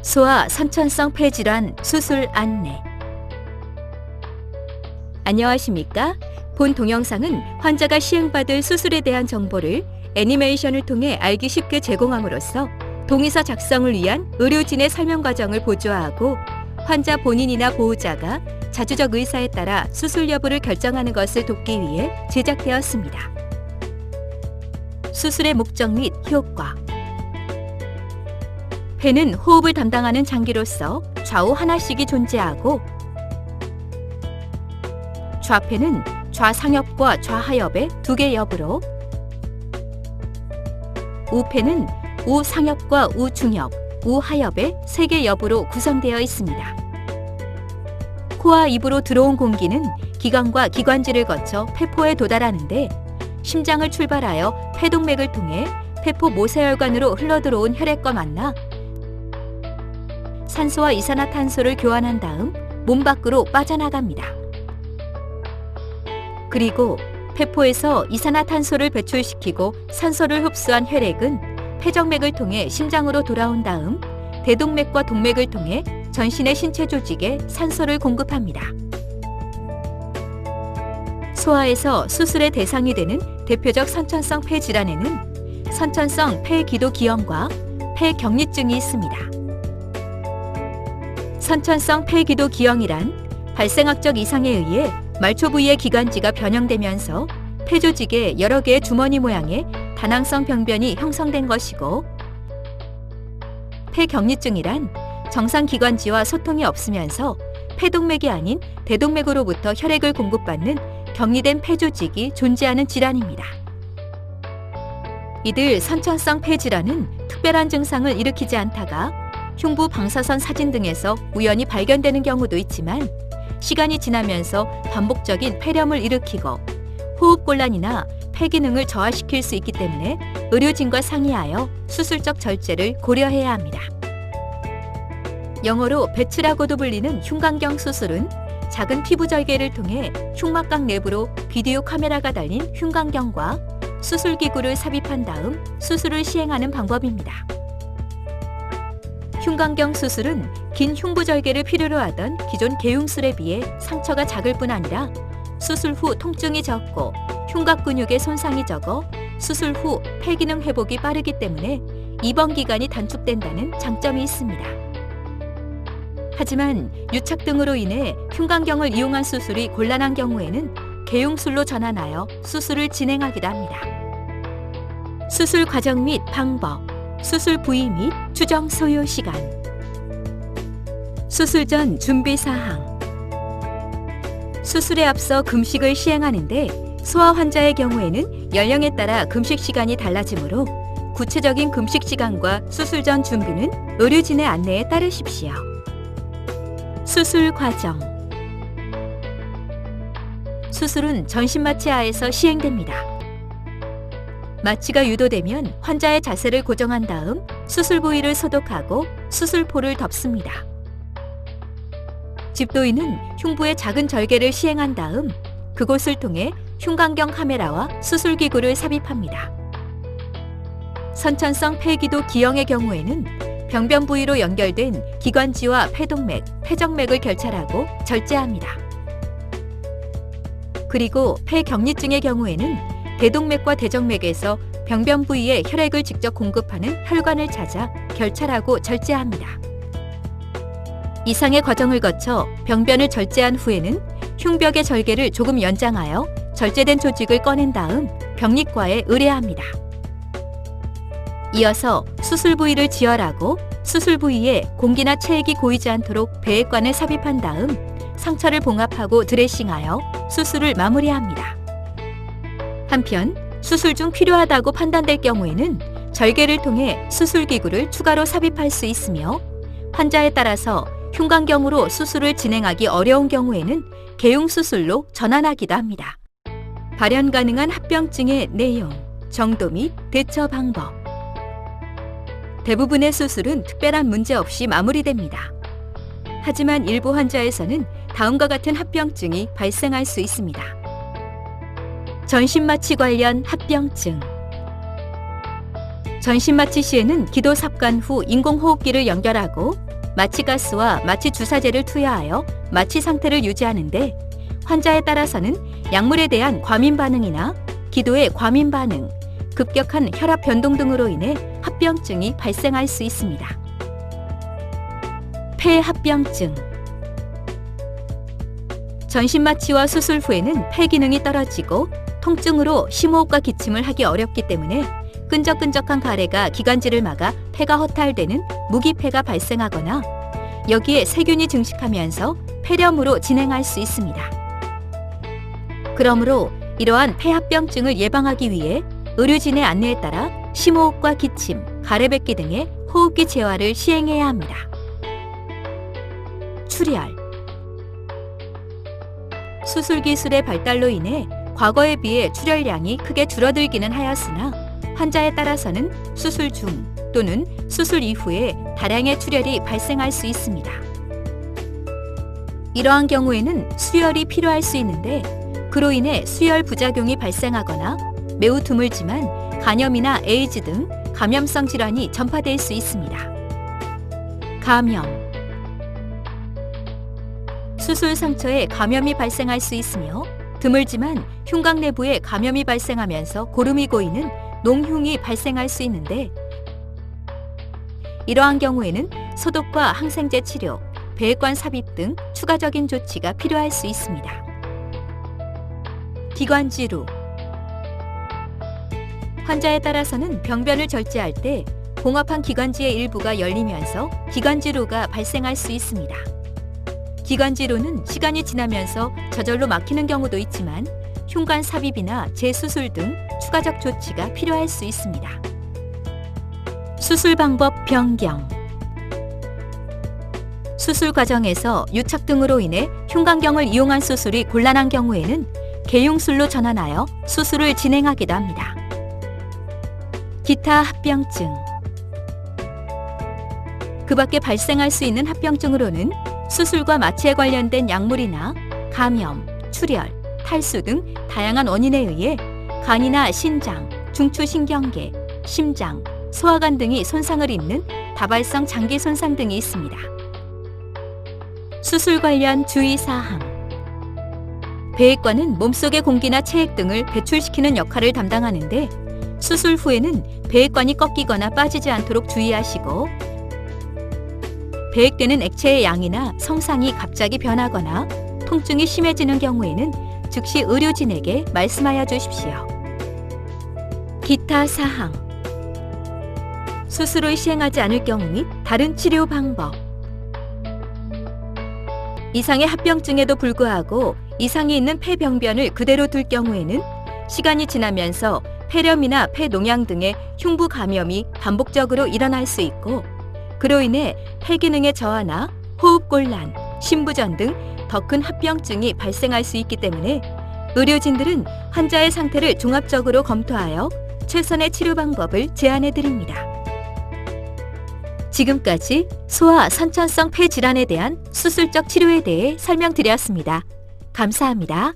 소아 선천성 폐질환 수술 안내. 안녕하십니까? 본 동영상은 환자가 시행받을 수술에 대한 정보를 애니메이션을 통해 알기 쉽게 제공함으로써 동의서 작성을 위한 의료진의 설명 과정을 보조하고 환자 본인이나 보호자가 자주적 의사에 따라 수술 여부를 결정하는 것을 돕기 위해 제작되었습니다. 수술의 목적 및 효과. 폐는 호흡을 담당하는 장기로서 좌우 하나씩이 존재하고 좌폐는 좌상엽과 좌하엽의 2개 옆으로 우폐는 우상엽과 우중엽, 우하엽의 3개 옆으로 구성되어 있습니다. 코와 입으로 들어온 공기는 기관과 기관지를 거쳐 폐포에 도달하는데 심장을 출발하여 폐동맥을 통해 폐포 모세혈관으로 흘러들어온 혈액과 만나 산소와 이산화탄소를 교환한 다음 몸 밖으로 빠져나갑니다. 그리고 폐포에서 이산화탄소를 배출시키고 산소를 흡수한 혈액은 폐정맥을 통해 심장으로 돌아온 다음 대동맥과 동맥을 통해 전신의 신체 조직에 산소를 공급합니다. 소아에서 수술의 대상이 되는 대표적 선천성 폐질환에는 선천성 폐기도기형과 폐경리증이 있습니다. 선천성 폐기도기형이란 발생학적 이상에 의해 말초 부위의 기관지가 변형되면서 폐조직에 여러 개의 주머니 모양의 다낭성 병변이 형성된 것이고, 폐경리증이란 정상 기관지와 소통이 없으면서 폐동맥이 아닌 대동맥으로부터 혈액을 공급받는 격리된 폐조직이 존재하는 질환입니다. 이들 선천성 폐질환은 특별한 증상을 일으키지 않다가 흉부 방사선 사진 등에서 우연히 발견되는 경우도 있지만 시간이 지나면서 반복적인 폐렴을 일으키고 호흡곤란이나 폐 기능을 저하시킬 수 있기 때문에 의료진과 상의하여 수술적 절제를 고려해야 합니다. 영어로 배츠라고도 불리는 흉곽경 수술은 작은 피부 절개를 통해 흉막각 내부로 비디오 카메라가 달린 흉곽경과 수술기구를 삽입한 다음 수술을 시행하는 방법입니다. 흉곽경 수술은 긴 흉부절개를 필요로 하던 기존 개흉술에 비해 상처가 작을 뿐 아니라 수술 후 통증이 적고 흉곽 근육의 손상이 적어 수술 후 폐기능 회복이 빠르기 때문에 입원 기간이 단축된다는 장점이 있습니다. 하지만 유착 등으로 인해 흉곽경을 이용한 수술이 곤란한 경우에는 개흉술로 전환하여 수술을 진행하기도 합니다. 수술 과정 및 방법, 수술 부위 및 추정 소요 시간. 수술 전 준비 사항. 수술에 앞서 금식을 시행하는데 소아 환자의 경우에는 연령에 따라 금식 시간이 달라지므로 구체적인 금식 시간과 수술 전 준비는 의료진의 안내에 따르십시오. 수술 과정. 수술은 전신마취 하에서 시행됩니다. 마취가 유도되면 환자의 자세를 고정한 다음 수술 부위를 소독하고 수술포를 덮습니다. 집도인은 흉부에 작은 절개를 시행한 다음 그곳을 통해 흉곽경 카메라와 수술기구를 삽입합니다. 선천성 폐기도 기형의 경우에는 병변 부위로 연결된 기관지와 폐동맥, 폐정맥을 결찰하고 절제합니다. 그리고 폐경리증의 경우에는 대동맥과 대정맥에서 병변 부위에 혈액을 직접 공급하는 혈관을 찾아 결찰하고 절제합니다. 이상의 과정을 거쳐 병변을 절제한 후에는 흉벽의 절개를 조금 연장하여 절제된 조직을 꺼낸 다음 병리과에 의뢰합니다. 이어서 수술 부위를 지혈하고 수술 부위에 공기나 체액이 고이지 않도록 배액관을 삽입한 다음 상처를 봉합하고 드레싱하여 수술을 마무리합니다. 한편 수술 중 필요하다고 판단될 경우에는 절개를 통해 수술기구를 추가로 삽입할 수 있으며 환자에 따라서 흉곽경으로 수술을 진행하기 어려운 경우에는 개흉수술로 전환하기도 합니다. 발현 가능한 합병증의 내용, 정도 및 대처 방법. 대부분의 수술은 특별한 문제 없이 마무리됩니다. 하지만 일부 환자에서는 다음과 같은 합병증이 발생할 수 있습니다. 전신마취 관련 합병증. 전신마취 시에는 기도 삽관 후 인공호흡기를 연결하고 마취가스와 마취 주사제를 투여하여 마취 상태를 유지하는데 환자에 따라서는 약물에 대한 과민 반응이나 기도의 과민 반응, 급격한 혈압 변동 등으로 인해 합병증이 발생할 수 있습니다. 폐합병증. 전신 마취와 수술 후에는 폐 기능이 떨어지고 통증으로 심호흡과 기침을 하기 어렵기 때문에 끈적끈적한 가래가 기관지를 막아 폐가 허탈되는 무기폐가 발생하거나 여기에 세균이 증식하면서 폐렴으로 진행할 수 있습니다. 그러므로 이러한 폐합병증을 예방하기 위해 의료진의 안내에 따라 심호흡과 기침, 가래뱉기 등의 호흡기 재활을 시행해야 합니다. 출혈. 수술 기술의 발달로 인해 과거에 비해 출혈량이 크게 줄어들기는 하였으나 환자에 따라서는 수술 중 또는 수술 이후에 다량의 출혈이 발생할 수 있습니다. 이러한 경우에는 수혈이 필요할 수 있는데 그로 인해 수혈 부작용이 발생하거나 매우 드물지만 간염이나 에이즈 등 감염성 질환이 전파될 수 있습니다. 감염. 수술 상처에 감염이 발생할 수 있으며 드물지만 흉곽 내부에 감염이 발생하면서 고름이 고이는 농흉이 발생할 수 있는데 이러한 경우에는 소독과 항생제 치료, 배액관 삽입 등 추가적인 조치가 필요할 수 있습니다. 기관지루. 환자에 따라서는 병변을 절제할 때 봉합한 기관지의 일부가 열리면서 기관지루가 발생할 수 있습니다. 기관지루는 시간이 지나면서 저절로 막히는 경우도 있지만 흉관 삽입이나 재수술 등 추가적 조치가 필요할 수 있습니다. 수술 방법 변경. 수술 과정에서 유착 등으로 인해 흉곽경을 이용한 수술이 곤란한 경우에는 개용술로 전환하여 수술을 진행하기도 합니다. 기타 합병증. 그 밖에 발생할 수 있는 합병증으로는 수술과 마취에 관련된 약물이나 감염, 출혈, 탈수 등 다양한 원인에 의해 간이나 신장, 중추신경계, 심장, 소화관 등이 손상을 입는 다발성 장기 손상 등이 있습니다. 수술 관련 주의사항. 배액관은 몸속의 공기나 체액 등을 배출시키는 역할을 담당하는데 수술 후에는 배액관이 꺾이거나 빠지지 않도록 주의하시고 배액되는 액체의 양이나 성상이 갑자기 변하거나 통증이 심해지는 경우에는 즉시 의료진에게 말씀하여 주십시오. 기타 사항. 수술을 시행하지 않을 경우 및 다른 치료 방법. 이상의 합병증에도 불구하고 이상이 있는 폐병변을 그대로 둘 경우에는 시간이 지나면서 폐렴이나 폐농양 등의 흉부 감염이 반복적으로 일어날 수 있고 그로 인해 폐 기능의 저하나 호흡곤란, 심부전 등 더 큰 합병증이 발생할 수 있기 때문에 의료진들은 환자의 상태를 종합적으로 검토하여 최선의 치료 방법을 제안해 드립니다. 지금까지 소아 선천성 폐 질환에 대한 수술적 치료에 대해 설명드렸습니다. 감사합니다.